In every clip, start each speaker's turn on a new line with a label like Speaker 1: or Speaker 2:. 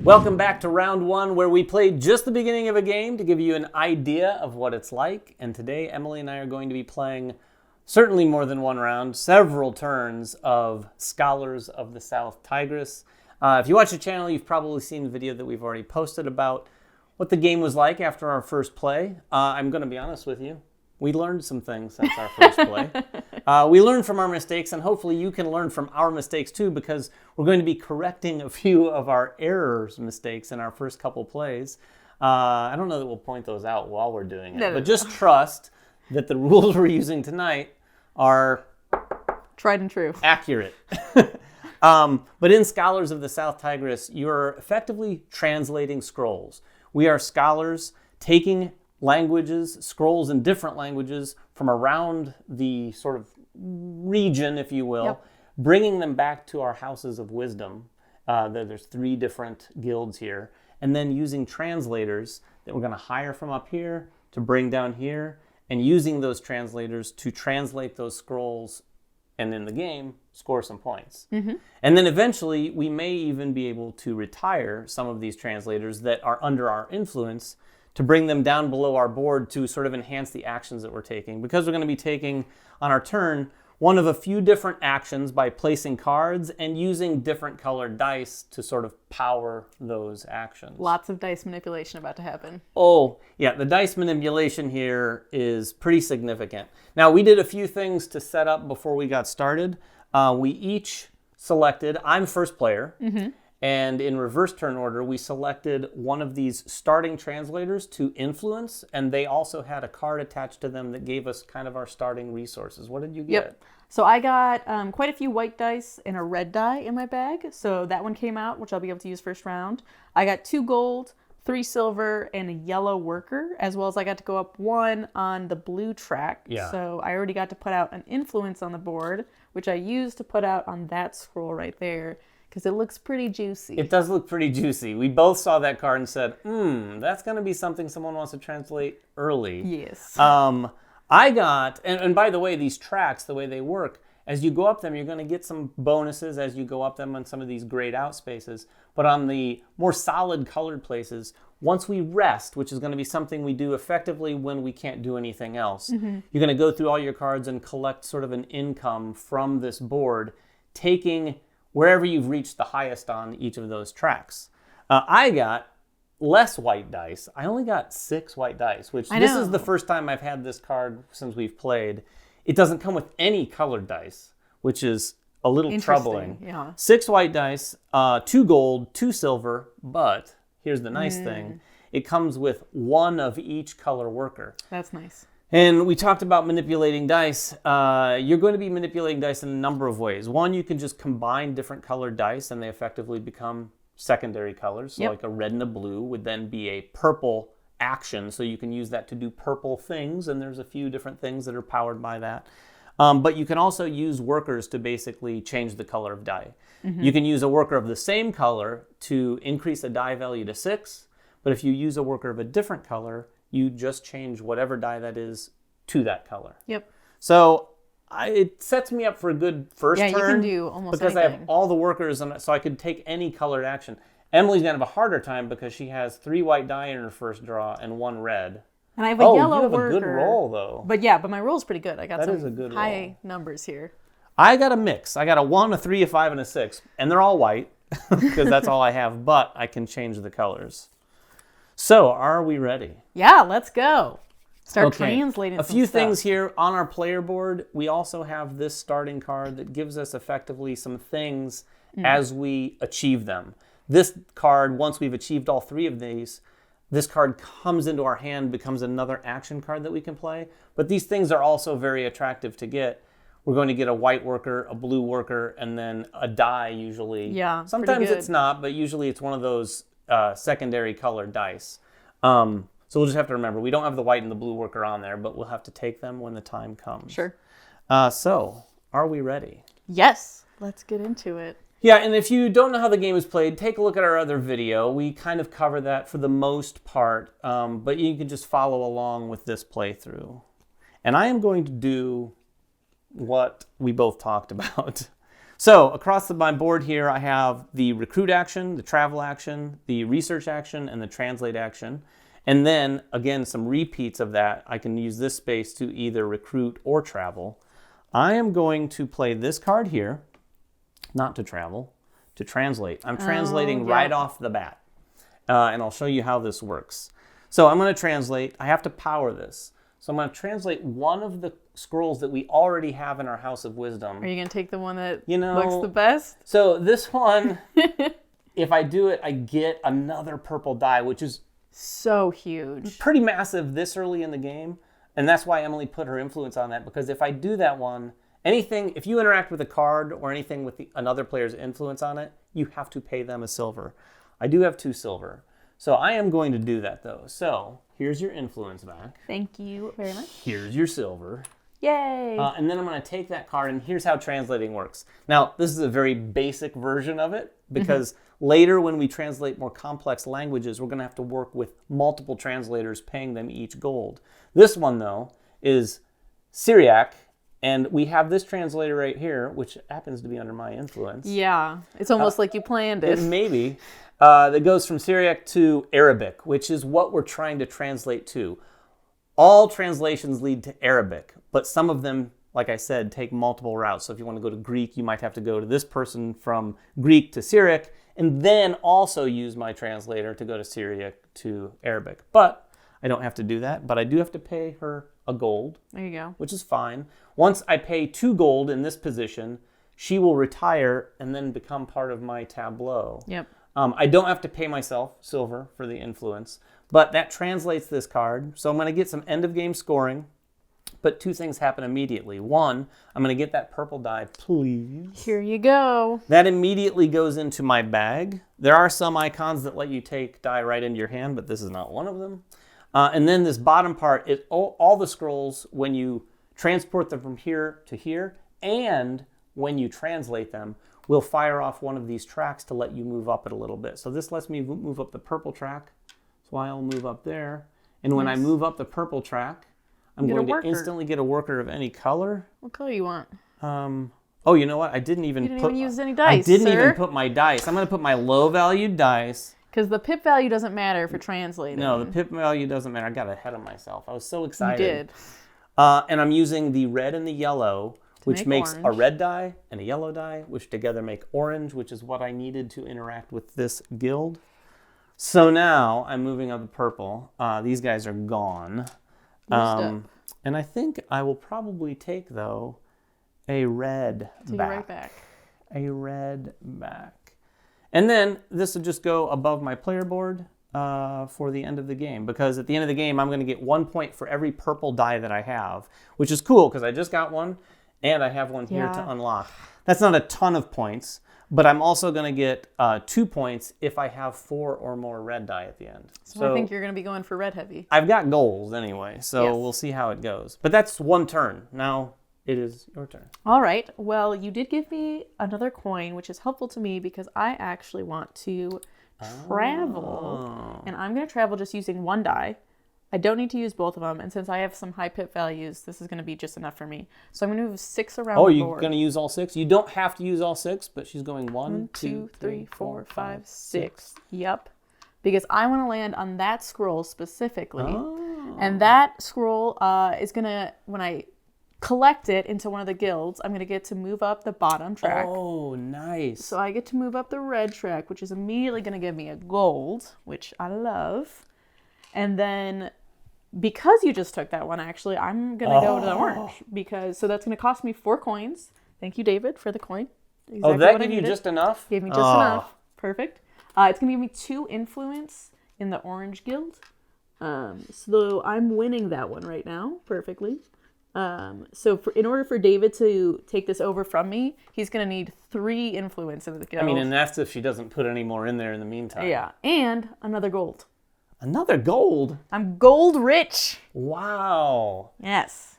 Speaker 1: Welcome back to round one, where we played just the beginning of a game to give you an idea of what it's like. And today, Emily and I are going to be playing certainly more than one round, several turns of Scholars of the South Tigris. If you watch the channel, you've probably seen the video that we've already posted about what the game was like after our first play. I'm going to be honest with you. We learned some things since our first play. We learned from our mistakes, and hopefully you can learn from our mistakes too, because we're going to be correcting a few of our mistakes in our first couple plays. I don't know that we'll point those out while we're doing it, but just trust that the rules we're using tonight are
Speaker 2: tried and true,
Speaker 1: accurate. But in Scholars of the South Tigris, you're effectively translating scrolls. We are scholars taking languages, scrolls in different languages from around the sort of region, if you will, bringing them back to our houses of wisdom. There's 3 different guilds here. And then using translators that we're going to hire from up here to bring down here, and using those translators to translate those scrolls, and in the game, score some points. Mm-hmm. And then eventually, we may even be able to retire some of these translators that are under our influence to bring them down below our board to sort of enhance the actions that we're taking. Because we're going to be taking, on our turn, one of a few different actions by placing cards and using different colored dice to sort of power those actions.
Speaker 2: Lots of dice manipulation about to happen.
Speaker 1: Oh, yeah, the dice manipulation here is pretty significant. Now, we did a few things to set up before we got started. We each selected, I'm first player, and in reverse turn order, we selected one of these starting translators to influence, and they also had a card attached to them that gave us kind of our starting resources. What did you get?
Speaker 2: Yep. So I got quite a few white dice and a red die in my bag. So that one came out, which I'll be able to use first round. I got 2 gold, 3 silver, and a yellow worker, as well as I got to go up 1 on the blue track.
Speaker 1: Yeah.
Speaker 2: So I already got to put out an influence on the board, which I used to put out on that scroll right there, because it looks pretty juicy.
Speaker 1: It does look pretty juicy. We both saw that card and said, that's going to be something someone wants to translate early.
Speaker 2: Yes.
Speaker 1: I got, and by the way, these tracks, the way they work, as you go up them, you're going to get some bonuses as you go up them on some of these grayed out spaces. But on the more solid colored places, once we rest, which is going to be something we do effectively when we can't do anything else, you're going to go through all your cards and collect sort of an income from this board, taking wherever you've reached the highest on each of those tracks. I got less white dice. I only got 6 white dice, which this is the first time I've had this card since we've played. It doesn't come with any colored dice, which is a little troubling.
Speaker 2: Yeah.
Speaker 1: 6 white dice, 2 gold, 2 silver, but here's the nice thing. It comes with 1 of each color worker.
Speaker 2: That's nice.
Speaker 1: And we talked about manipulating dice. You're going to be manipulating dice in a number of ways. One, you can just combine different colored dice and they effectively become secondary colors. So like a red and a blue would then be a purple action. So you can use that to do purple things, and there's a few different things that are powered by that. But you can also use workers to basically change the color of die. You can use a worker of the same color to increase a die value to 6, but if you use a worker of a different color, you just change whatever die that is to that color.
Speaker 2: Yep.
Speaker 1: So it sets me up for a good first turn.
Speaker 2: Yeah, you can do almost
Speaker 1: because
Speaker 2: anything.
Speaker 1: I have all the workers, so I could take any colored action. Emily's going to have a harder time because she has 3 white die in her first draw and 1 red.
Speaker 2: And I have a yellow
Speaker 1: you have
Speaker 2: worker.
Speaker 1: a good roll, though.
Speaker 2: But my roll's pretty good. I got some high numbers here.
Speaker 1: I got a mix. I got a 1, a 3, a 5, and a 6. And they're all white because that's all I have, but I can change the colors. So, are we ready?
Speaker 2: Yeah, let's go. Start translating
Speaker 1: a
Speaker 2: some
Speaker 1: few
Speaker 2: stuff.
Speaker 1: things here on our player board. We also have this starting card that gives us effectively some things as we achieve them. This card, once we've achieved all 3 of these, this card comes into our hand, becomes another action card that we can play. But these things are also very attractive to get. We're going to get a white worker, a blue worker, and then a die usually.
Speaker 2: Yeah,
Speaker 1: sometimes it's not, but usually it's one of those secondary colored dice. So we'll just have to remember, we don't have the white and the blue worker on there, but we'll have to take them when the time comes.
Speaker 2: Sure.
Speaker 1: So, are we ready?
Speaker 2: Yes. Let's get into it.
Speaker 1: Yeah, and if you don't know how the game is played, take a look at our other video. We kind of cover that for the most part, but you can just follow along with this playthrough. And I am going to do what we both talked about. So across my board here, I have the recruit action, the travel action, the research action, and the translate action. And then, again, some repeats of that. I can use this space to either recruit or travel. I am going to play this card here, not to travel, to translate. I'm translating right off the bat. And I'll show you how this works. So I'm going to translate. I have to power this. So I'm going to translate one of the scrolls that we already have in our House of Wisdom.
Speaker 2: Are you going to take the one that looks the best?
Speaker 1: So this one, if I do it, I get another purple die, which is
Speaker 2: so huge.
Speaker 1: Pretty massive this early in the game. And that's why Emily put her influence on that, because if I do that one, if you interact with a card or anything with another player's influence on it, you have to pay them a silver. I do have 2 silver. So I am going to do that, though. So here's your influence back.
Speaker 2: Thank you very much.
Speaker 1: Here's your silver.
Speaker 2: Yay!
Speaker 1: And then I'm going to take that card, and here's how translating works. Now, this is a very basic version of it, because later when we translate more complex languages, we're going to have to work with multiple translators, paying them each gold. This one, though, is Syriac, and we have this translator right here, which happens to be under my influence.
Speaker 2: Yeah, it's almost like you planned it.
Speaker 1: Maybe. That goes from Syriac to Arabic, which is what we're trying to translate to. All translations lead to Arabic, but some of them, like I said, take multiple routes. So if you want to go to Greek, you might have to go to this person from Greek to Syriac, and then also use my translator to go to Syriac to Arabic. But I don't have to do that, but I do have to pay her a gold.
Speaker 2: There you go.
Speaker 1: Which is fine. Once I pay 2 gold in this position, she will retire and then become part of my tableau.
Speaker 2: Yep.
Speaker 1: I don't have to pay myself silver for the influence, but that translates this card. So I'm going to get some end of game scoring, but 2 things happen immediately. One, I'm going to get that purple die, please.
Speaker 2: Here you go.
Speaker 1: That immediately goes into my bag. There are some icons that let you take die right into your hand, but this is not one of them. And then this bottom part is all the scrolls when you transport them from here to here, and when you translate them, will fire off one of these tracks to let you move up it a little bit. So this lets me move up the purple track. So I'll move up there. And when I move up the purple track, I'm going to instantly get a worker of any color.
Speaker 2: What color you want?
Speaker 1: Oh, you know what? I didn't even
Speaker 2: use any dice,
Speaker 1: I didn't even put my dice. I'm going to put my low-valued dice.
Speaker 2: Because the pip value doesn't matter for translating.
Speaker 1: No, the pip value doesn't matter. I got ahead of myself. I was so excited.
Speaker 2: You did.
Speaker 1: And I'm using the red and the yellow, which makes
Speaker 2: orange.
Speaker 1: a red die and a yellow die, which together make orange, which is what I needed to interact with this guild. So now I'm moving up the purple. These guys are gone. And I think I will probably take, though, a red back.
Speaker 2: Right back.
Speaker 1: A red back. And then this will just go above my player board for the end of the game, because at the end of the game, I'm going to get 1 point for every purple die that I have, which is cool because I just got one and I have one here to unlock. That's not a ton of points, but I'm also going to get 2 points if I have 4 or more red die at the end.
Speaker 2: So I think you're going to be going for red heavy.
Speaker 1: I've got goals anyway, so we'll see how it goes. But that's 1 turn. Now it is your turn.
Speaker 2: All right. Well, you did give me another coin, which is helpful to me because I actually want to travel. And I'm going to travel just using 1 die. I don't need to use both of them. And since I have some high pip values, this is going to be just enough for me. So I'm going to move 6 around the board.
Speaker 1: Oh, you're going to use all 6? You don't have to use all 6, but she's going 1, 2, 3, 4, 5, 6.
Speaker 2: Yep. Because I want to land on that scroll specifically. And that scroll is going to, when I collect it into one of the guilds, I'm going to get to move up the bottom track.
Speaker 1: Oh, nice.
Speaker 2: So I get to move up the red track, which is immediately going to give me a gold, which I love. And then because you just took that one, actually, I'm going to go to the orange. So that's going to cost me 4 coins. Thank you, David, for the coin.
Speaker 1: Exactly that gave you just enough?
Speaker 2: Gave me just enough. Perfect. It's going to give me 2 influence in the orange guild. So I'm winning that one right now perfectly. So in order for David to take this over from me, he's going to need 3 influence in the guild.
Speaker 1: I mean, and that's if she doesn't put any more in there in the meantime.
Speaker 2: Yeah, and another gold.
Speaker 1: Another gold?
Speaker 2: I'm gold rich.
Speaker 1: Wow.
Speaker 2: Yes.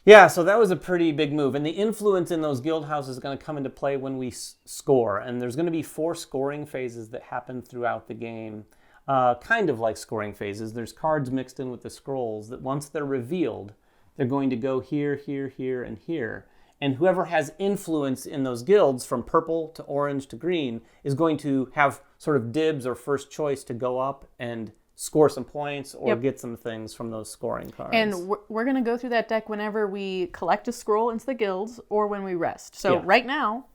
Speaker 1: Yeah, so that was a pretty big move. And the influence in those guild houses is going to come into play when we score. And there's going to be 4 scoring phases that happen throughout the game. Kind of like scoring phases. There's cards mixed in with the scrolls that once they're revealed, they're going to go here, here, here, and here. And whoever has influence in those guilds from purple to orange to green is going to have sort of dibs or first choice to go up and score some points or get some things from those scoring cards.
Speaker 2: And we're going to go through that deck whenever we collect a scroll into the guilds or when we rest. So right now,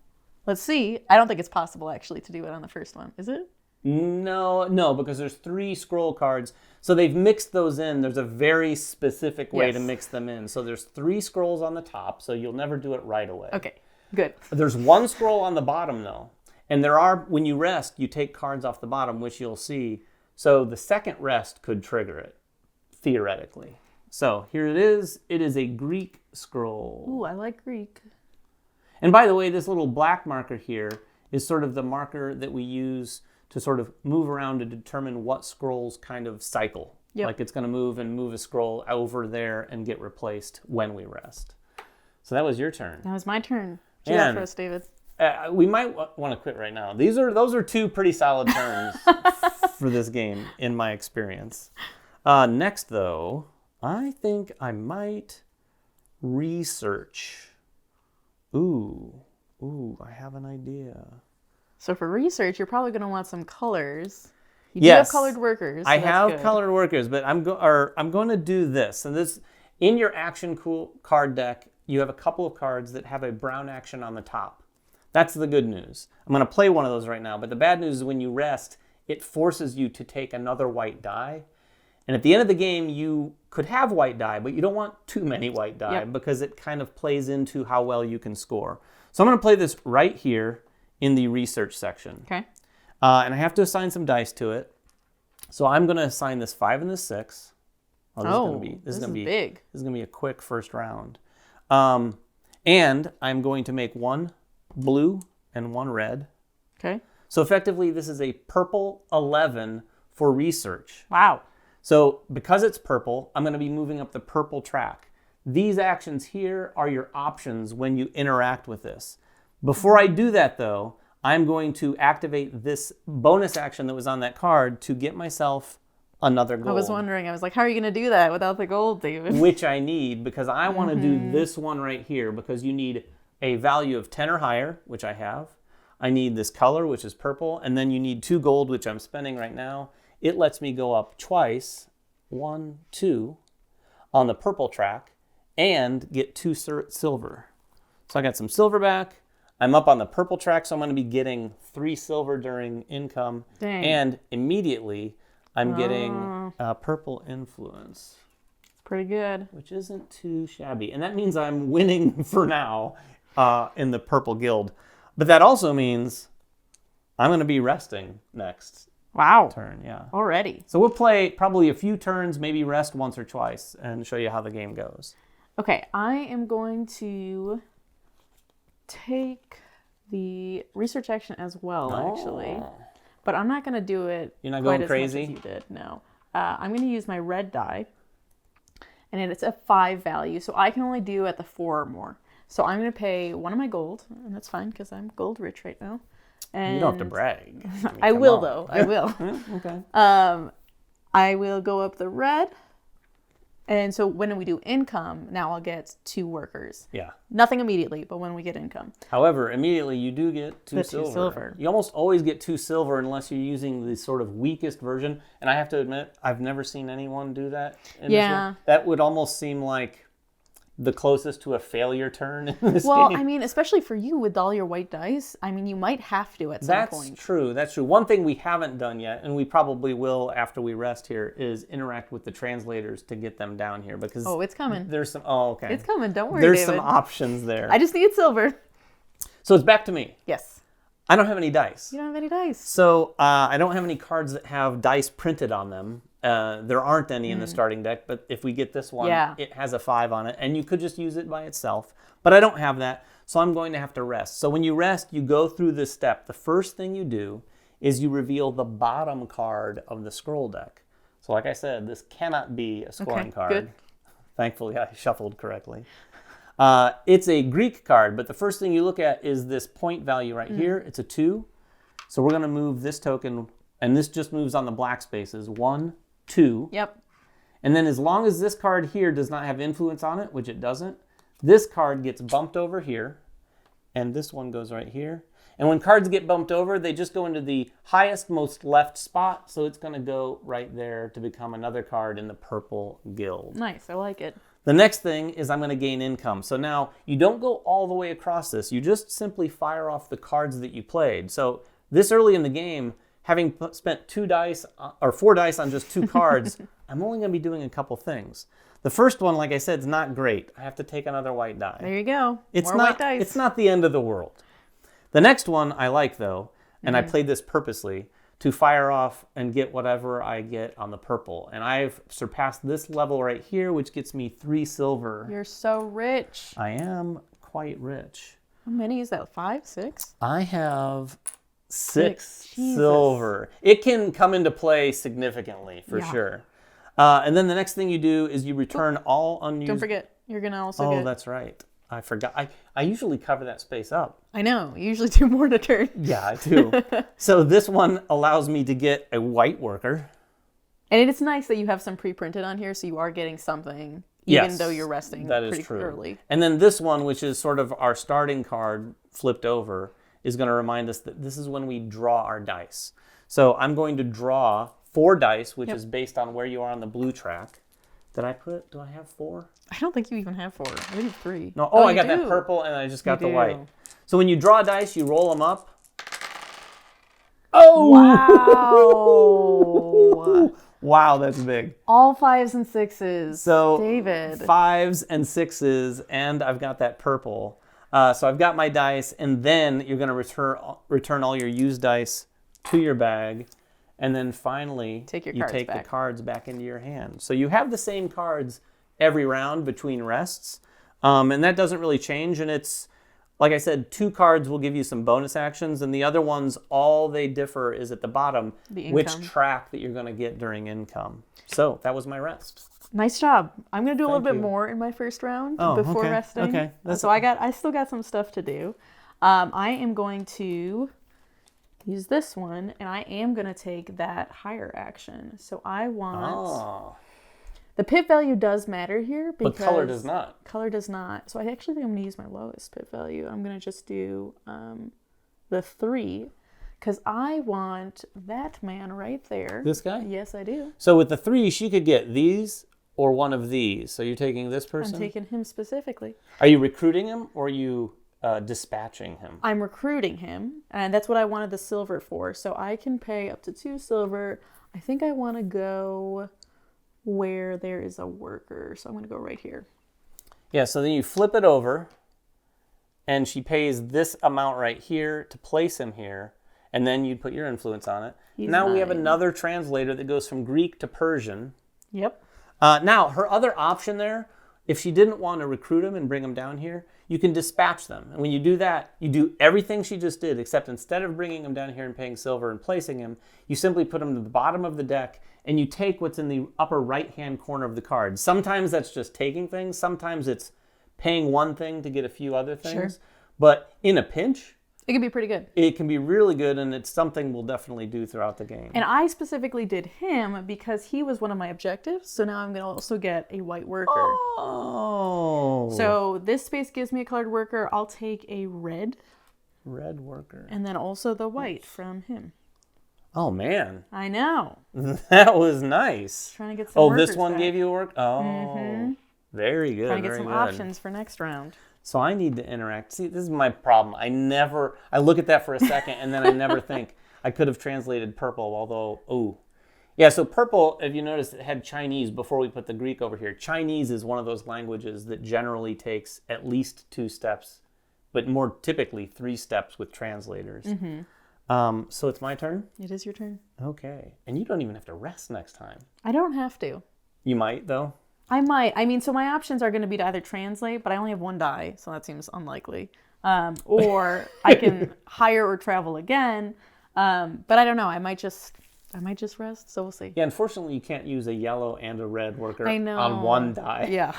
Speaker 2: let's see. I don't think it's possible actually to do it on the first one. Is it?
Speaker 1: No, because there's 3 scroll cards. So they've mixed those in. There's a very specific way to mix them in. So there's 3 scrolls on the top, so you'll never do it right away.
Speaker 2: Okay, good.
Speaker 1: There's 1 scroll on the bottom, though. And there are, when you rest, you take cards off the bottom, which you'll see. So the second rest could trigger it, theoretically. So here it is. It is a Greek scroll.
Speaker 2: Ooh, I like Greek.
Speaker 1: And by the way, this little black marker here is sort of the marker that we use to sort of move around to determine what scrolls kind of cycle. Like it's going to move a scroll over there and get replaced when we rest. So that was your turn.
Speaker 2: That was my turn. Do that for us, David.
Speaker 1: We might want to quit right now. Those are 2 pretty solid turns for this game, in my experience. Next, though, I think I might research. Ooh, I have an idea.
Speaker 2: So for research, you're probably going to want some colors. You do have colored workers. So
Speaker 1: I have colored workers, but I'm going to do this. And this, in your action card deck, you have a couple of cards that have a brown action on the top. That's the good news. I'm going to play one of those right now, but the bad news is when you rest, it forces you to take another white die. And at the end of the game, you could have white die, but you don't want too many white die because it kind of plays into how well you can score. So I'm going to play this right here in the research section.
Speaker 2: Okay.
Speaker 1: And I have to assign some dice to it. So I'm going to assign this 5 and this 6. This is big. This is going to be a quick first round. And I'm going to make 1 blue and 1 red.
Speaker 2: Okay.
Speaker 1: So effectively, this is a purple 11 for research.
Speaker 2: Wow.
Speaker 1: So because it's purple, I'm going to be moving up the purple track. These actions here are your options when you interact with this. Before I do that, though, I'm going to activate this bonus action that was on that card to get myself another gold.
Speaker 2: I was wondering. I was like, how are you going to do that without the gold, David?
Speaker 1: Which I need because I want to do this one right here because you need a value of 10 or higher, which I have. I need this color, which is purple, and then you need 2 gold, which I'm spending right now. It lets me go up twice, 1, 2, on the purple track, and get 2 silver. So I got some silver back. I'm up on the purple track, so I'm going to be getting 3 silver during income.
Speaker 2: Dang.
Speaker 1: And immediately, I'm getting purple influence.
Speaker 2: Pretty good.
Speaker 1: Which isn't too shabby. And that means I'm winning for now in the purple guild. But that also means I'm going to be resting next turn. Yeah.
Speaker 2: Already.
Speaker 1: So we'll play probably a few turns, maybe rest once or twice, and show you how the game goes.
Speaker 2: Okay, I am going to take the research action as well, actually. But I'm not going to do it
Speaker 1: You're not going crazy?
Speaker 2: as much as you did, no. I'm going to use my red die, and it's a 5 value, so I can only do at the 4 or more. So I'm going to pay 1 of my gold, and that's fine because I'm gold rich right now. And
Speaker 1: you don't have to brag.
Speaker 2: I will, though. I will.
Speaker 1: Okay.
Speaker 2: I will go up the red. And so when we do income, now I'll get 2 workers.
Speaker 1: Yeah.
Speaker 2: Nothing immediately, but when we get income.
Speaker 1: However, immediately you do get 2
Speaker 2: silver. 2 silver.
Speaker 1: You almost always get 2 silver unless you're using the sort of weakest version. And I have to admit, I've never seen anyone do that. In this one. That would almost seem like the closest to a failure turn in this game.
Speaker 2: Well, I mean, especially for you with all your white dice, I mean, you might have to at some point.
Speaker 1: That's true. One thing we haven't done yet, and we probably will after we rest here, is interact with the translators to get them down here. Because
Speaker 2: it's coming.
Speaker 1: There's some, okay.
Speaker 2: It's coming, don't worry,
Speaker 1: There's
Speaker 2: David.
Speaker 1: some options there.
Speaker 2: I just need silver.
Speaker 1: So it's back to me.
Speaker 2: Yes.
Speaker 1: I don't have any dice.
Speaker 2: You don't have any dice.
Speaker 1: So I don't have any cards that have dice printed on them. There aren't any in the starting deck, but if we get this one, it has a 5 on it, and you could just use it by itself. But I don't have that, so I'm going to have to rest. So when you rest, you go through this step. The first thing you do is you reveal the bottom card of the scroll deck. So like I said, this cannot be a scoring card.
Speaker 2: Good.
Speaker 1: Thankfully, I shuffled correctly. It's a Greek card, but the first thing you look at is this point value right here. It's a 2. So we're going to move this token, and this just moves on the black spaces. 1, 2.
Speaker 2: Yep.
Speaker 1: And then as long as this card here does not have influence on it, which it doesn't, this card gets bumped over here, and this one goes right here. And when cards get bumped over, they just go into the highest, most left spot, so it's going to go right there to become another card in the purple guild.
Speaker 2: Nice, I like it.
Speaker 1: The next thing is I'm going to gain income. So now you don't go all the way across this. You just simply fire off the cards that you played. So this early in the game, having spent 2 dice or 4 dice on just 2 cards, I'm only going to be doing a couple things. The first one, like I said, is not great. I have to take another white die.
Speaker 2: There you go.
Speaker 1: It's
Speaker 2: More
Speaker 1: not,
Speaker 2: white dice.
Speaker 1: It's not the end of the world. The next one I like, though, and I played this purposely, to fire off and get whatever I get on the purple. And I've surpassed this level right here, which gets me 3 silver.
Speaker 2: You're so rich.
Speaker 1: I am quite rich.
Speaker 2: How many is that? 5, 6?
Speaker 1: I have 6
Speaker 2: Jesus.
Speaker 1: silver. It can come into play significantly, for sure. And then the next thing you do is you return all unused...
Speaker 2: Don't forget, you're going to also get...
Speaker 1: Oh, that's right. I forgot. I usually cover that space up.
Speaker 2: I know. You usually do more to turn.
Speaker 1: Yeah, I do. So this one allows me to get a white worker.
Speaker 2: And it's nice that you have some pre-printed on here, so you are getting something, even though you're resting pretty early.
Speaker 1: And then this one, which is sort of our starting card flipped over, is going to remind us that this is when we draw our dice. So I'm going to draw 4 dice, which is based on where you are on the blue track. Do I have 4?
Speaker 2: I don't think you even have 4. I think you have 3.
Speaker 1: No, I got that purple and I just got the white. So when you draw dice, you roll them up. Oh!
Speaker 2: Wow!
Speaker 1: Wow, that's big.
Speaker 2: All 5s and 6s.
Speaker 1: So
Speaker 2: David.
Speaker 1: 5s and 6s, and I've got that purple. So I've got my dice, and then you're going to return all your used dice to your bag. And then finally, you take the cards back into your hand. So you have the same cards every round between rests. And that doesn't really change. And it's, like I said, 2 cards will give you some bonus actions. And the other ones, all they differ is at the bottom, which track that you're going to get during income. So that was my rest.
Speaker 2: Nice job. I'm going to do a little bit more in my first round before resting.
Speaker 1: Okay.
Speaker 2: So I still got some stuff to do. I am going to... use this one, and I am going to take that higher action. So I want... The pip value does matter here. Because
Speaker 1: but color does not.
Speaker 2: Color does not. So I actually think I'm going to use my lowest pip value. I'm going to just do the 3, because I want that man right there.
Speaker 1: This guy?
Speaker 2: Yes, I do.
Speaker 1: So with the 3, she could get these or one of these. So you're taking this person?
Speaker 2: I'm taking him specifically.
Speaker 1: Are you recruiting him, or are you... dispatching him?
Speaker 2: I'm recruiting him, and that's what I wanted the silver for. So I can pay up to 2 silver. I think I want to go where there is a worker. So I'm going to go right here.
Speaker 1: Yeah, so then you flip it over, and she pays this amount right here to place him here, and then you'd put your influence on it. Now we have another translator that goes from Greek to Persian.
Speaker 2: Yep.
Speaker 1: Now, her other option there, if she didn't want to recruit him and bring him down here, you can dispatch them. And when you do that, you do everything she just did, except instead of bringing him down here and paying silver and placing him, you simply put him to the bottom of the deck, and you take what's in the upper right-hand corner of the card. Sometimes that's just taking things. Sometimes it's paying one thing to get a few other things.
Speaker 2: Sure.
Speaker 1: But in a pinch...
Speaker 2: it can be pretty good.
Speaker 1: It can be really good, and it's something we'll definitely do throughout the game.
Speaker 2: And I specifically did him because he was one of my objectives. So now I'm going to also get a white worker.
Speaker 1: Oh.
Speaker 2: So this space gives me a colored worker. I'll take a red.
Speaker 1: Red worker.
Speaker 2: And then also the white from him.
Speaker 1: Oh, man.
Speaker 2: I know.
Speaker 1: That was nice.
Speaker 2: Trying to get some workers
Speaker 1: this one
Speaker 2: back.
Speaker 1: Gave you a work? Oh. Very good.
Speaker 2: Trying to get some options for next round.
Speaker 1: So I need to interact. See, this is my problem. I look at that for a second, and then I never think. I could have translated purple, although, Yeah, so purple, if you notice, it had Chinese before we put the Greek over here. Chinese is one of those languages that generally takes at least 2 steps, but more typically 3 steps with translators.
Speaker 2: Mm-hmm.
Speaker 1: So it's my turn?
Speaker 2: It is your turn.
Speaker 1: Okay. And you don't even have to rest next time.
Speaker 2: I don't have to.
Speaker 1: You might, though?
Speaker 2: I might. I mean, so my options are going to be to either translate, but I only have 1 die, so that seems unlikely. Or I can hire or travel again. But I don't know. I might just rest, so we'll see.
Speaker 1: Yeah, unfortunately, you can't use a yellow and a red worker
Speaker 2: I know.
Speaker 1: on 1 die.
Speaker 2: Yeah.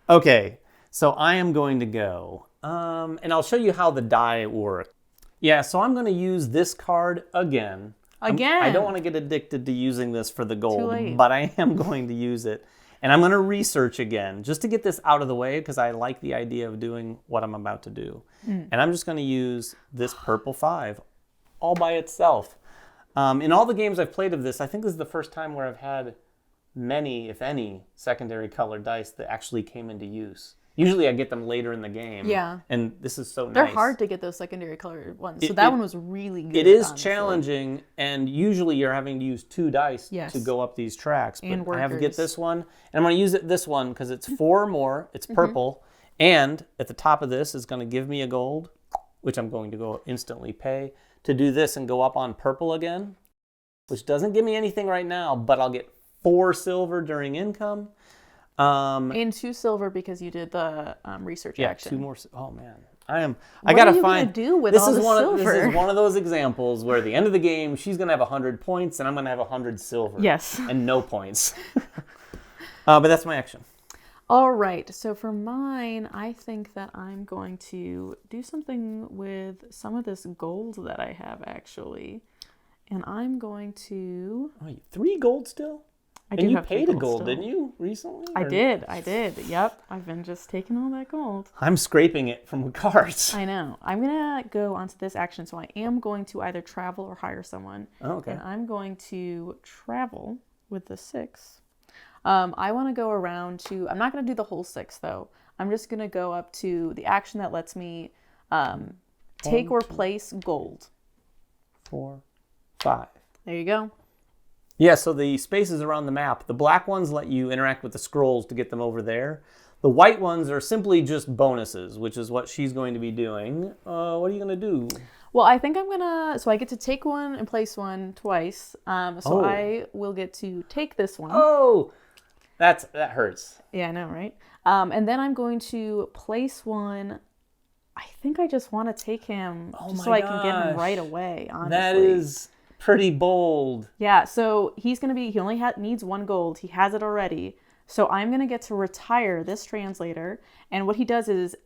Speaker 1: Okay, so I am going to go. And I'll show you how the die work. Yeah, so I'm going to use this card again.
Speaker 2: Again?
Speaker 1: I don't want to get addicted to using this for the gold,
Speaker 2: late.
Speaker 1: but I am going to use it. And I'm going to research again just to get this out of the way because I like the idea of doing what I'm about to do. And I'm just going to use this purple 5 all by itself. In all the games I've played of this, I think this is the first time where I've had many, if any, secondary colored dice that actually came into use. Usually I get them later in the game.
Speaker 2: Yeah.
Speaker 1: And this is so nice.
Speaker 2: They're hard to get those secondary colored ones. So that one was really good.
Speaker 1: It is
Speaker 2: honestly.
Speaker 1: challenging, and usually you're having to use 2 dice to go up these tracks. But
Speaker 2: And
Speaker 1: I have to get
Speaker 2: workers.
Speaker 1: this one, and I'm going to use this one because it's 4 or more. It's purple, and at the top of this is going to give me a gold, which I'm going to go instantly pay to do this and go up on purple again, which doesn't give me anything right now, but I'll get 4 silver during income.
Speaker 2: And 2 silver because you did the research action.
Speaker 1: 2 more. Oh man, I
Speaker 2: What
Speaker 1: gotta
Speaker 2: are you
Speaker 1: find.
Speaker 2: gonna do with
Speaker 1: this
Speaker 2: all
Speaker 1: is
Speaker 2: the
Speaker 1: one
Speaker 2: silver?
Speaker 1: This is one of those examples where at the end of the game, she's gonna have 100 points, and I'm gonna have 100 silver.
Speaker 2: Yes.
Speaker 1: And no points. But that's my action.
Speaker 2: All right. So for mine, I think that I'm going to do something with some of this gold that I have actually, and I'm going to.
Speaker 1: Oh, 3 gold still.
Speaker 2: I
Speaker 1: And
Speaker 2: do
Speaker 1: you
Speaker 2: have 3
Speaker 1: paid a
Speaker 2: gold
Speaker 1: gold,
Speaker 2: still.
Speaker 1: didn't you, recently?
Speaker 2: I
Speaker 1: Or-
Speaker 2: did. Yep. I've been just taking all that gold.
Speaker 1: I'm scraping it from cards.
Speaker 2: I know. I'm going to go onto this action. So I am going to either travel or hire someone.
Speaker 1: Oh, okay.
Speaker 2: And I'm going to travel with the 6. I want to go around to, I'm not going to do the whole 6 though. I'm just going to go up to the action that lets me take or place gold.
Speaker 1: 4, 5.
Speaker 2: There you go.
Speaker 1: Yeah, so the spaces around the map, the black ones let you interact with the scrolls to get them over there. The white ones are simply just bonuses, which is what she's going to be doing. What are you going to do?
Speaker 2: Well, I think I'm going to, so I get to take one and place one twice. So I will get to take this one.
Speaker 1: Oh, that hurts.
Speaker 2: Yeah, I know, right? And then I'm going to place one. I think I just want to take him just so I can get him right away, honestly.
Speaker 1: That is pretty bold.
Speaker 2: Yeah, so he only needs 1 gold. He has it already. So I'm going to get to retire this translator. And what he does is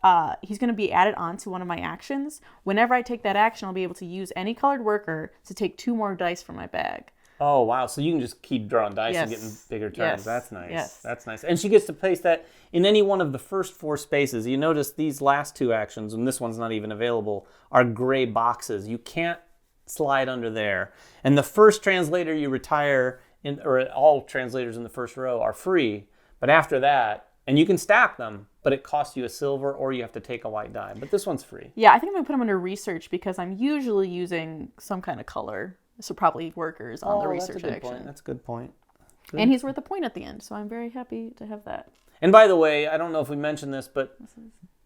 Speaker 2: he's going to be added on to one of my actions. Whenever I take that action, I'll be able to use any colored worker to take 2 more dice from my bag.
Speaker 1: Oh, wow. So you can just keep drawing dice and
Speaker 2: Yes.
Speaker 1: getting bigger turns.
Speaker 2: Yes.
Speaker 1: That's nice.
Speaker 2: Yes.
Speaker 1: That's nice. And she gets to place that in any one of the first 4 spaces. You notice these last 2 actions, and this one's not even available, are gray boxes. You can't slide under there. And the first translator you retire, or all translators in the first row, are free. But after that, and you can stack them, but it costs you a silver or you have to take a white die. But this one's free.
Speaker 2: Yeah, I think I'm going to put him under research because I'm usually using some kind of color. So probably workers on the research action.
Speaker 1: That's a good point.
Speaker 2: And he's worth a point at the end. So I'm very happy to have that.
Speaker 1: And by the way, I don't know if we mentioned this, but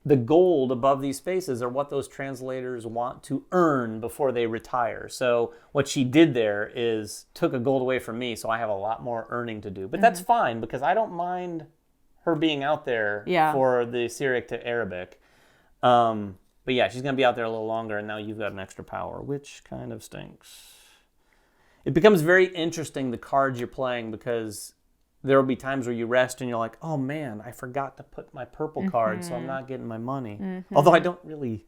Speaker 1: the gold above these spaces are what those translators want to earn before they retire. So what she did there is took a gold away from me, so I have a lot more earning to do. But that's fine because I don't mind her being out there for the Syriac to Arabic. But yeah, she's going to be out there a little longer, and now you've got an extra power, which kind of stinks. It becomes very interesting, the cards you're playing, because there will be times where you rest and you're like, oh man, I forgot to put my purple card, so I'm not getting my money. Although I don't really...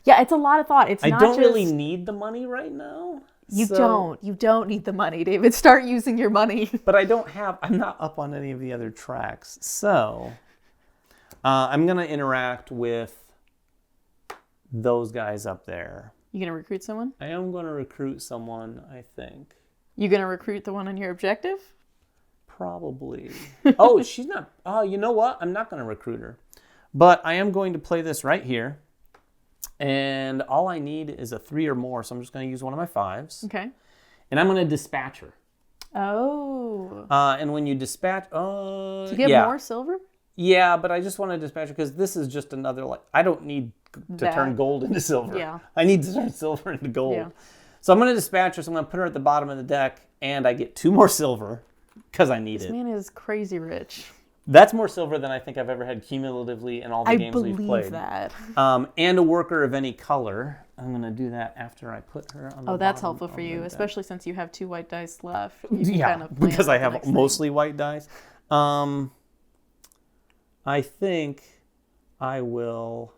Speaker 2: Yeah, it's a lot of thought. It's
Speaker 1: I
Speaker 2: not
Speaker 1: don't
Speaker 2: just...
Speaker 1: really need the money right now.
Speaker 2: You don't need the money, David. Start using your money.
Speaker 1: But I'm not up on any of the other tracks. So I'm going to interact with those guys up there.
Speaker 2: You gonna recruit someone?
Speaker 1: I am going to recruit someone, I think.
Speaker 2: You gonna recruit the one on your objective?
Speaker 1: Probably. Oh, she's not. Oh, you know what? I'm not going to recruit her. But I am going to play this right here. And all I need is a 3 or more, so I'm just going to use one of my 5s.
Speaker 2: Okay.
Speaker 1: And I'm going to dispatch her.
Speaker 2: Oh.
Speaker 1: And when you dispatch...
Speaker 2: Do you get more silver?
Speaker 1: Yeah, but I just want to dispatch her because this is just another... I don't need to turn gold into silver.
Speaker 2: Yeah.
Speaker 1: I need to turn silver into gold.
Speaker 2: Yeah.
Speaker 1: So I'm going to dispatch her, so I'm going to put her at the bottom of the deck, and I get 2 more silver because I need it.
Speaker 2: This man is crazy rich.
Speaker 1: That's more silver than I think I've ever had cumulatively in all the games we've played.
Speaker 2: I believe that.
Speaker 1: And a worker of any color. I'm going to do that after I put her on the
Speaker 2: That's
Speaker 1: bottom
Speaker 2: helpful for
Speaker 1: of
Speaker 2: you,
Speaker 1: the
Speaker 2: especially since you have 2 white dice left. You can
Speaker 1: Yeah,
Speaker 2: kind of plan
Speaker 1: because
Speaker 2: out
Speaker 1: I
Speaker 2: the
Speaker 1: have
Speaker 2: next thing.
Speaker 1: mostly white dice. I think I will...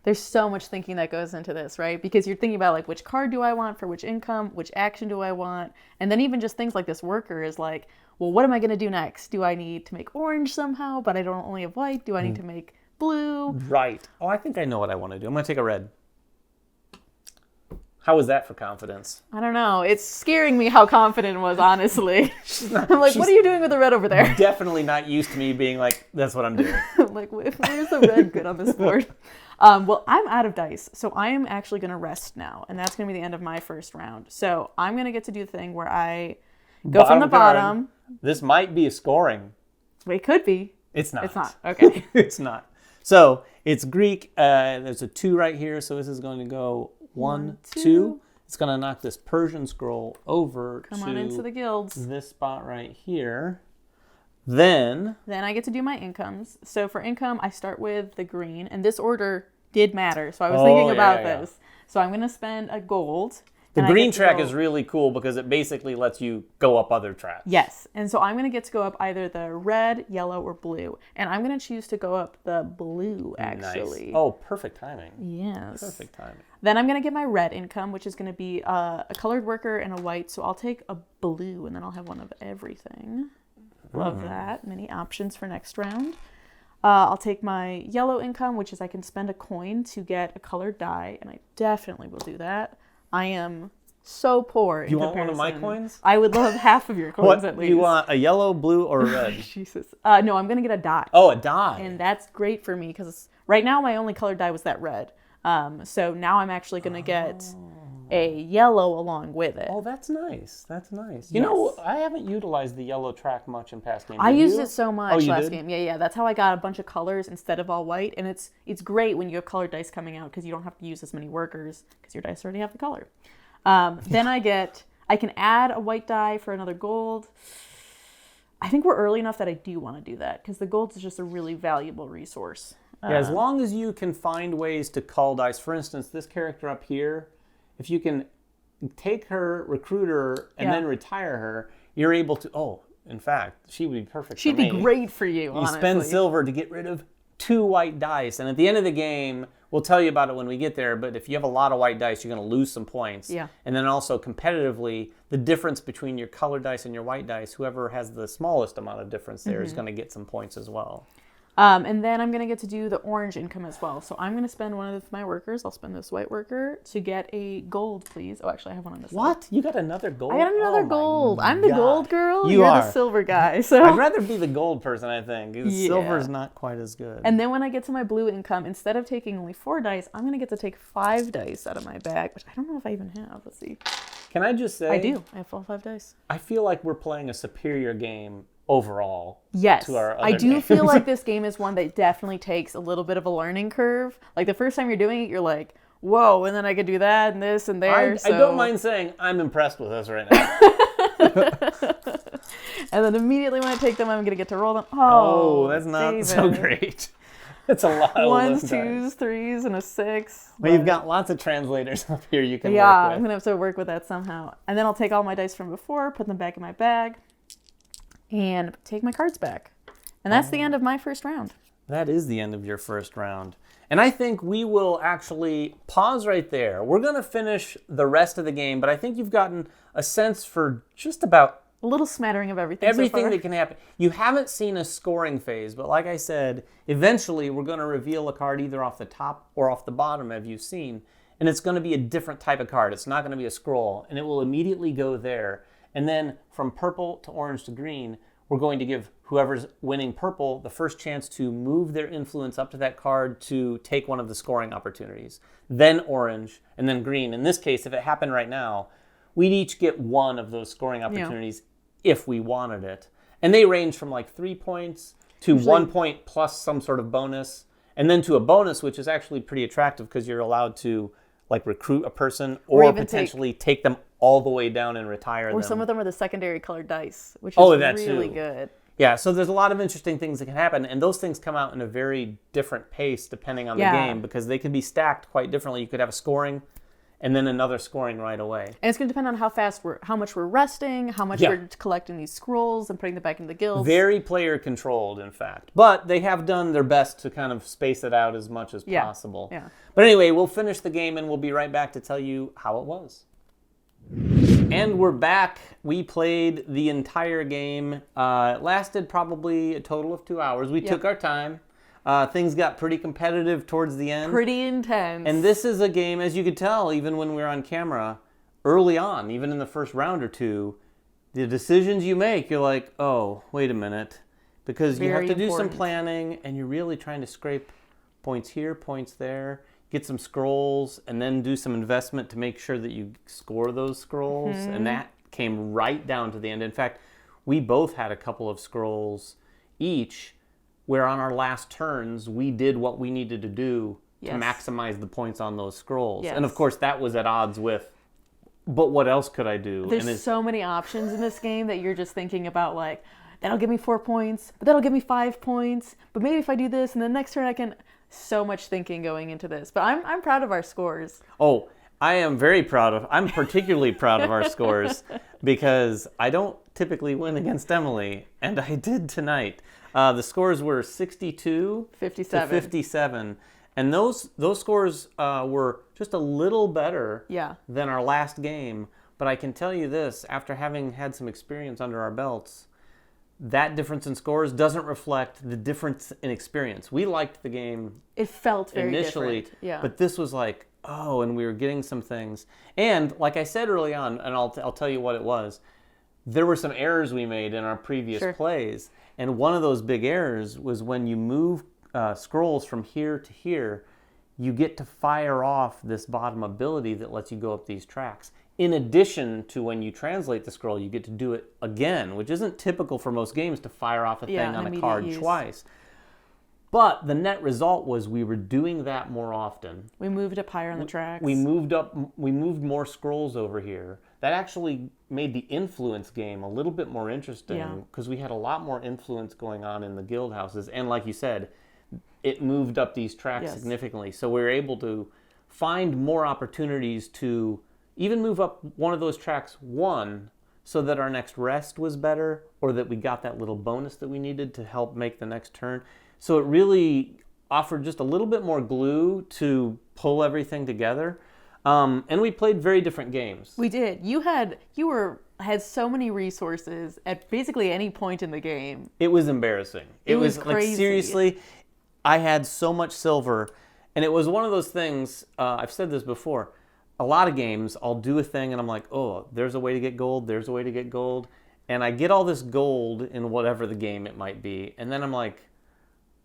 Speaker 2: there's so much thinking that goes into this, right? Because you're thinking about like, which card do I want for which income, which action do I want? And then even just things like this worker is like, well, what am I going to do next? Do I need to make orange somehow, but I don't only have white? Do I need to make blue?
Speaker 1: Right. Oh, I think I know what I want to do. I'm going to take a red. How was that for confidence?
Speaker 2: I don't know. It's scaring me how confident it was, honestly. I'm like, what are you doing with the red over there?
Speaker 1: Definitely not used to me being like, that's what I'm doing.
Speaker 2: I'm like, where's the red good on this board? Well, I'm out of dice, so I am actually going to rest now, and that's going to be the end of my first round. So I'm going to get to do the thing where I go from the bottom.
Speaker 1: This might be a scoring.
Speaker 2: It could be.
Speaker 1: It's not.
Speaker 2: It's not. Okay.
Speaker 1: It's not. So it's Greek. There's a 2 right here, so this is going to go 1, 2. It's going to knock this Persian scroll over
Speaker 2: Come on into the guilds.
Speaker 1: This spot right here. Then
Speaker 2: I get to do my incomes. So for income, I start with the green, and this order did matter. So I was thinking about this. So I'm going to spend a gold.
Speaker 1: The green track is really cool because it basically lets you go up other tracks.
Speaker 2: Yes. And so I'm going to get to go up either the red, yellow, or blue. And I'm going to choose to go up the blue, actually.
Speaker 1: Nice. Oh, perfect timing.
Speaker 2: Yes.
Speaker 1: Perfect timing.
Speaker 2: Then I'm going to get my red income, which is going to be a colored worker and a white. So I'll take a blue, and then I'll have one of everything. Love that. Many options for next round. I'll take my yellow income, which is I can spend a coin to get a colored die, and I definitely will do that. I am so poor in comparison.
Speaker 1: You want one of my coins?
Speaker 2: I would love half of your coins at least.
Speaker 1: You want a yellow, blue, or a red?
Speaker 2: Jesus. No, I'm going to get a die.
Speaker 1: Oh, a die.
Speaker 2: And that's great for me because right now my only colored die was that red. So now I'm actually going to get a yellow along with it.
Speaker 1: Oh, that's nice. That's nice. You know, I haven't utilized the yellow track much in past games.
Speaker 2: I used it so much last
Speaker 1: did?
Speaker 2: game. Yeah. That's how I got a bunch of colors instead of all white. And it's great when you have colored dice coming out because you don't have to use as many workers because your dice already have the color. Then I can add a white die for another gold. I think we're early enough that I do want to do that because the gold is just a really valuable resource.
Speaker 1: Yeah, as long as you can find ways to cull dice. For instance, this character up here, if you can take her, recruit her, and then retire her, you're able to, in fact, she would be perfect
Speaker 2: She'd
Speaker 1: for me.
Speaker 2: be great for you, honestly.
Speaker 1: You spend silver to get rid of 2 white dice. And at the end of the game, we'll tell you about it when we get there, but if you have a lot of white dice, you're going to lose some points.
Speaker 2: Yeah.
Speaker 1: And then also competitively, the difference between your colored dice and your white dice, whoever has the smallest amount of difference there is going to get some points as well.
Speaker 2: And then I'm going to get to do the orange income as well. So I'm going to spend one of my workers. I'll spend this white worker to get a gold, please. Oh, actually, I have one on this
Speaker 1: What?
Speaker 2: side.
Speaker 1: You got another gold?
Speaker 2: I got another gold. I'm the gold girl.
Speaker 1: You
Speaker 2: You're
Speaker 1: are
Speaker 2: the silver guy. So
Speaker 1: I'd rather be the gold person, I think. Silver's not quite as good.
Speaker 2: And then when I get to my blue income, instead of taking only 4 dice, I'm going to get to take 5 dice out of my bag, which I don't know if I even have. Let's see.
Speaker 1: Can I just say?
Speaker 2: I do. I have all 5 dice.
Speaker 1: I feel like we're playing a superior game overall.
Speaker 2: Yes,
Speaker 1: to our other
Speaker 2: I do
Speaker 1: games.
Speaker 2: feel like this game is one that definitely takes a little bit of a learning curve. Like the first time you're doing it, you're like, whoa, and then I could do that and this and there.
Speaker 1: I don't mind saying I'm impressed with us right now.
Speaker 2: And then immediately when I take them, I'm going to get to roll them.
Speaker 1: Oh, that's not
Speaker 2: David.
Speaker 1: so great. That's a lot of
Speaker 2: 1s,
Speaker 1: dice.
Speaker 2: 2s, 3s, and a 6.
Speaker 1: Well, you've got lots of translators up here you can work with.
Speaker 2: I'm going to have to work with that somehow. And then I'll take all my dice from before, put them back in my bag, and take my cards back. And that's the end of my first round.
Speaker 1: That is the end of your first round. And I think we will actually pause right there. We're going to finish the rest of the game, but I think you've gotten a sense for just about
Speaker 2: a little smattering of everything so far.
Speaker 1: that can happen. You haven't seen a scoring phase, but like I said, eventually we're going to reveal a card either off the top or off the bottom, as you've seen, and it's going to be a different type of card. It's not going to be a scroll, and it will immediately go there. And then from purple to orange to green, we're going to give whoever's winning purple the first chance to move their influence up to that card to take one of the scoring opportunities. Then orange, and then green. In this case, if it happened right now, we'd each get one of those scoring opportunities if we wanted it. And they range from like 3 points to 1 point plus some sort of bonus, and then to a bonus, which is actually pretty attractive because you're allowed to like recruit a person or potentially take them all the way down and retire them.
Speaker 2: Or some of them are the secondary colored dice, which is really good.
Speaker 1: Yeah, so there's a lot of interesting things that can happen, and those things come out in a very different pace depending on the game because they can be stacked quite differently. You could have a scoring, and then another scoring right away.
Speaker 2: And it's going to depend on how much we're resting, how much we're collecting these scrolls and putting them back into the guilds.
Speaker 1: Very player controlled, in fact. But they have done their best to kind of space it out as much as possible.
Speaker 2: Yeah.
Speaker 1: But anyway, we'll finish the game and we'll be right back to tell you how it was. And we're back. We played the entire game. It lasted probably a total of 2 hours. We took our time. Things got pretty competitive towards the end.
Speaker 2: Pretty intense.
Speaker 1: And this is a game, as you could tell, even when we were on camera, early on, even in the first round or two, the decisions you make, you're like, oh, wait a minute. Because you have to do some planning, and you're really trying to scrape points here, points there, get some scrolls, and then do some investment to make sure that you score those scrolls. And that came right down to the end. In fact, we both had a couple of scrolls each, where on our last turns, we did what we needed to do to maximize the points on those scrolls.
Speaker 2: Yes.
Speaker 1: And of course, that was at odds with, but what else could I do?
Speaker 2: There's so many options in this game that you're just thinking about, like, that'll give me 4 points, but that'll give me 5 points, but maybe if I do this, and the next turn I can... So much thinking going into this. But I'm proud of our scores.
Speaker 1: Oh, I'm particularly proud of our scores because I don't typically win against Emily, and I did tonight. The scores were 62 to 57. And those scores were just a little better than our last game. But I can tell you this, after having had some experience under our belts, that difference in scores doesn't reflect the difference in experience. We liked the game.
Speaker 2: It felt very
Speaker 1: initially,
Speaker 2: different. Yeah.
Speaker 1: But this was like, oh, and we were getting some things. And like I said early on, and I'll tell you what it was, there were some errors we made in our previous plays. And one of those big errors was when you move scrolls from here to here, you get to fire off this bottom ability that lets you go up these tracks. In addition to when you translate the scroll, you get to do it again, which isn't typical for most games to fire off a thing on a card twice. But the net result was we were doing that more often.
Speaker 2: We moved up higher on the tracks.
Speaker 1: We moved more scrolls over here. That actually made the influence game a little bit more interesting because we had a lot more influence going on in the guild houses. And like you said, it moved up these tracks significantly. So we were able to find more opportunities to even move up one of those tracks one so that our next rest was better or that we got that little bonus that we needed to help make the next turn. So it really offered just a little bit more glue to pull everything together. And we played very different games.
Speaker 2: We did. You had so many resources at basically any point in the game.
Speaker 1: It was embarrassing. It was crazy. Like, seriously, I had so much silver. And it was one of those things, I've said this before, a lot of games, I'll do a thing and I'm like, oh, there's a way to get gold, there's a way to get gold. And I get all this gold in whatever the game it might be. And then I'm like,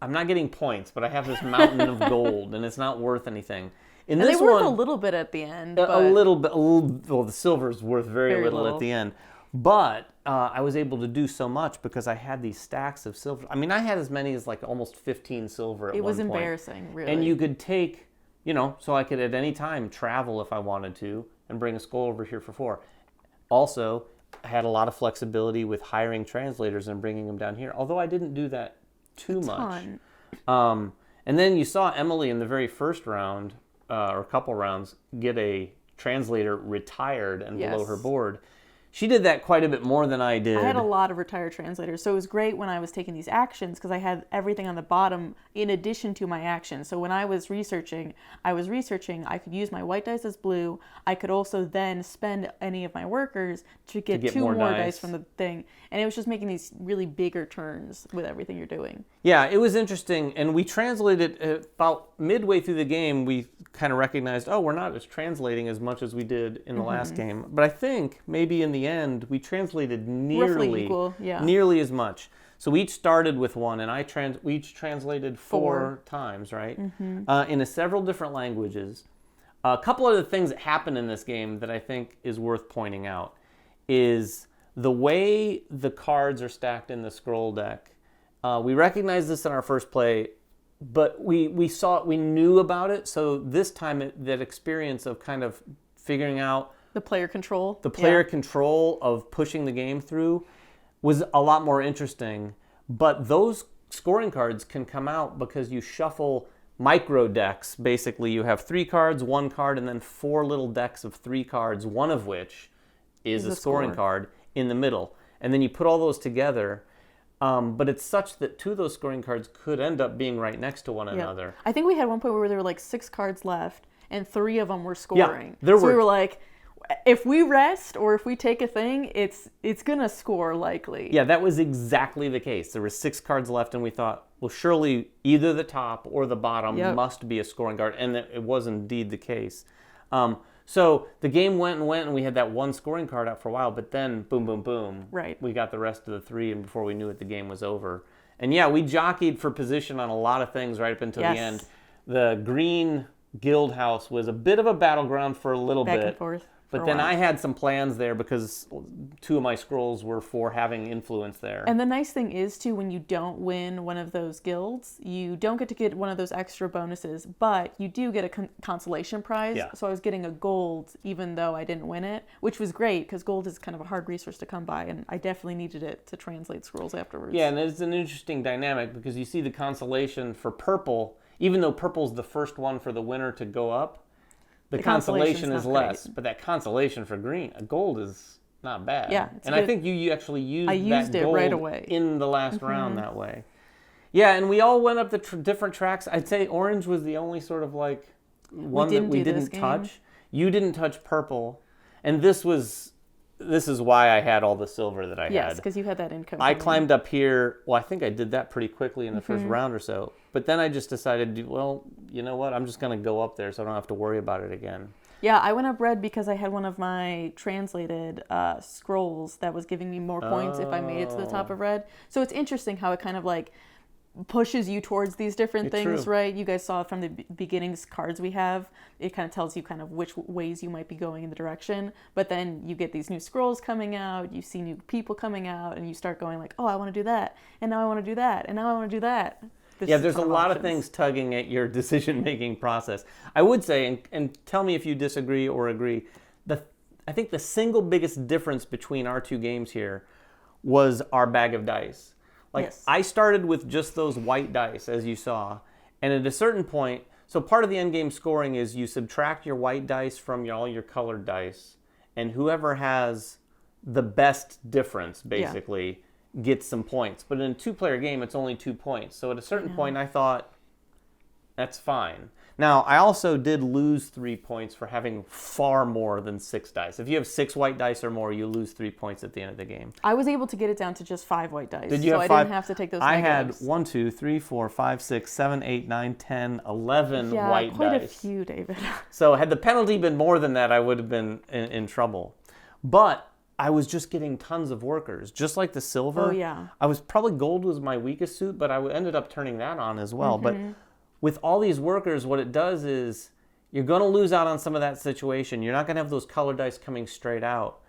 Speaker 1: I'm not getting points, but I have this mountain of gold and it's not worth anything.
Speaker 2: And they were worth a little bit at the end.
Speaker 1: A little bit. Well, the silver's worth very little at the end. But I was able to do so much because I had these stacks of silver. I mean, I had as many as like almost 15 silver at one point.
Speaker 2: It was embarrassing, really.
Speaker 1: And you could take, so I could at any time travel if I wanted to and bring a scroll over here for 4. Also, I had a lot of flexibility with hiring translators and bringing them down here, although I didn't do that too much. And then you saw Emily in the very first round, or a couple rounds, get a translator retired and below her board. She did that quite a bit more than I did.
Speaker 2: I had a lot of retired translators, so it was great when I was taking these actions because I had everything on the bottom in addition to my actions. So when I was researching, I could use my white dice as blue. I could also then spend any of my workers to get 2 more dice from the thing. And it was just making these really bigger turns with everything you're doing.
Speaker 1: Yeah, it was interesting. And we translated about midway through the game, we kind of recognized, we're not translating as much as we did in the last game. But I think maybe in the end, we translated nearly as much. So we each started with 1, and we each translated 4 times, right? In several different languages. A couple of the things that happen in this game that I think is worth pointing out is the way the cards are stacked in the scroll deck. We recognized this in our first play, but we knew about it. So this time, that experience of kind of figuring out
Speaker 2: the player control
Speaker 1: control of pushing the game through was a lot more interesting. But those scoring cards can come out because you shuffle micro decks. Basically, you have 3 cards, 1 card, and then 4 little decks of 3 cards, one of which is a scoring card in the middle. And then you put all those together, but it's such that 2 of those scoring cards could end up being right next to one another.
Speaker 2: I think we had one point where there were like 6 cards left, and 3 of them were scoring.
Speaker 1: Yeah,
Speaker 2: we were like, if we rest or if we take a thing, it's gonna score likely.
Speaker 1: Yeah, that was exactly the case. There were 6 cards left, and we thought, well, surely either the top or the bottom must be a scoring card, and it was indeed the case. So the game went, and we had that 1 scoring card out for a while, but then boom, boom, boom.
Speaker 2: Right.
Speaker 1: We got the rest of the 3, and before we knew it, the game was over. And yeah, we jockeyed for position on a lot of things right up until the end. The green guild house was a bit of a battleground for a little bit.
Speaker 2: Back and forth.
Speaker 1: But then I had some plans there because 2 of my scrolls were for having influence there.
Speaker 2: And the nice thing is, too, when you don't win one of those guilds, you don't get one of those extra bonuses, but you do get a consolation prize.
Speaker 1: Yeah.
Speaker 2: So I was getting a gold even though I didn't win it, which was great because gold is kind of a hard resource to come by, and I definitely needed it to translate scrolls afterwards.
Speaker 1: Yeah, and it's an interesting dynamic because you see the consolation for purple, even though purple's the first one for the winner to go up, the consolation is less, but that consolation for green, a gold is not bad.
Speaker 2: Yeah,
Speaker 1: and good. I think you actually used that
Speaker 2: it
Speaker 1: gold
Speaker 2: right away
Speaker 1: in the last round that way. Yeah, and we all went up the different tracks. I'd say orange was the only sort of like one that we didn't touch. You didn't touch purple, and this is why I had all the silver that I had.
Speaker 2: Yes, because you had that income.
Speaker 1: I climbed up here. Well, I think I did that pretty quickly in the first round or so. But then I just decided, well, you know what? I'm just going to go up there so I don't have to worry about it again.
Speaker 2: Yeah, I went up red because I had one of my translated scrolls that was giving me more points if I made it to the top of red. So it's interesting how it kind of like pushes you towards these different things, right? You guys saw from the beginnings cards we have. It kind of tells you kind of which ways you might be going in the direction. But then you get these new scrolls coming out, you see new people coming out, and you start going like, oh, I want to do that, and now I want to do that, and now I want to do that.
Speaker 1: There's a lot of things tugging at your decision-making process. I would say, and tell me if you disagree or agree, I think the single biggest difference between our 2 games here was our bag of dice. I started with just those white dice, as you saw, and at a certain point, so part of the endgame scoring is you subtract your white dice from all your colored dice, and whoever has the best difference, basically, gets some points. But in a 2-player game, it's only 2 points. So at a certain point, I thought, that's fine. Now, I also did lose 3 points for having far more than 6 dice. If you have 6 white dice or more, you lose 3 points at the end of the game.
Speaker 2: I was able to get it down to just 5 white dice.
Speaker 1: Did you have 5?
Speaker 2: I didn't have to take those negatives.
Speaker 1: I had 1, 2, 3, 4, 5, 6, 7, 8, 9, 10, 11 white dice.
Speaker 2: Yeah, quite a few, David.
Speaker 1: So had the penalty been more than that, I would have been in trouble. But I was just getting tons of workers, just like the silver.
Speaker 2: Oh, yeah.
Speaker 1: Gold was my weakest suit, but I ended up turning that on as well. But with all these workers, what it does is you're going to lose out on some of that situation. You're not going to have those color dice coming straight out,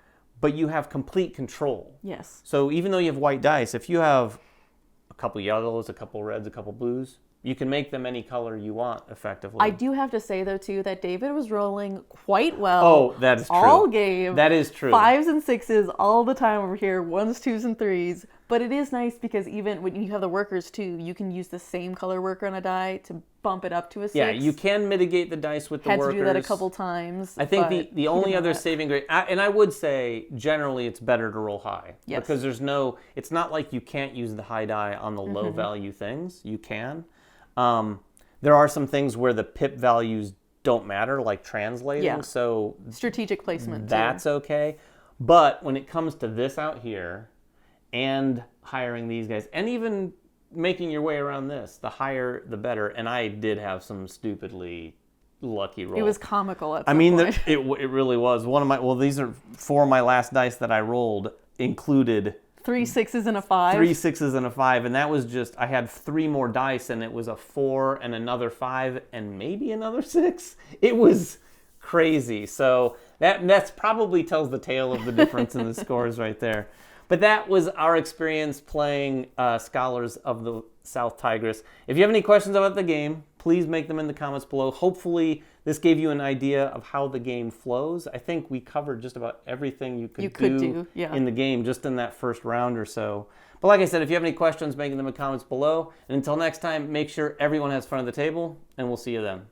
Speaker 1: but you have complete control.
Speaker 2: Yes.
Speaker 1: So even though you have white dice, if you have a couple yellows, a couple reds, a couple blues, you can make them any color you want, effectively.
Speaker 2: I do have to say, though, too, that David was rolling quite well.
Speaker 1: Oh, that is true.
Speaker 2: All game.
Speaker 1: That is true.
Speaker 2: 5s and 6s all the time over here. 1s, 2s, and 3s. But it is nice because even when you have the workers, too, you can use the same color worker on a die to bump it up to a 6.
Speaker 1: Yeah, you can mitigate the dice with the workers.
Speaker 2: Had to do that a couple times.
Speaker 1: I think the only other saving grace, and I would say generally it's better to roll high.
Speaker 2: Yes.
Speaker 1: Because it's not like you can't use the high die on the low value things. You can. There are some things where the pip values don't matter, like translating. So
Speaker 2: strategic placement.
Speaker 1: That's okay. But when it comes to this out here and hiring these guys, and even making your way around this, the higher the better. And I did have some stupidly lucky rolls.
Speaker 2: It was comical at some point.
Speaker 1: It really was. These are 4 of my last dice that I rolled included
Speaker 2: 3 6s and a 5.
Speaker 1: 3 6s and a 5, and that was just, I had 3 more dice, and it was a 4 and another 5 and maybe another 6. It was crazy. So that's probably tells the tale of the difference in the scores right there. But that was our experience playing Scholars of the South Tigris. If you have any questions about the game, please make them in the comments below. Hopefully, this gave you an idea of how the game flows. I think we covered just about everything you could do in the game just in that first round or so. But like I said, if you have any questions, make them in the comments below. And until next time, make sure everyone has fun at the table, and we'll see you then.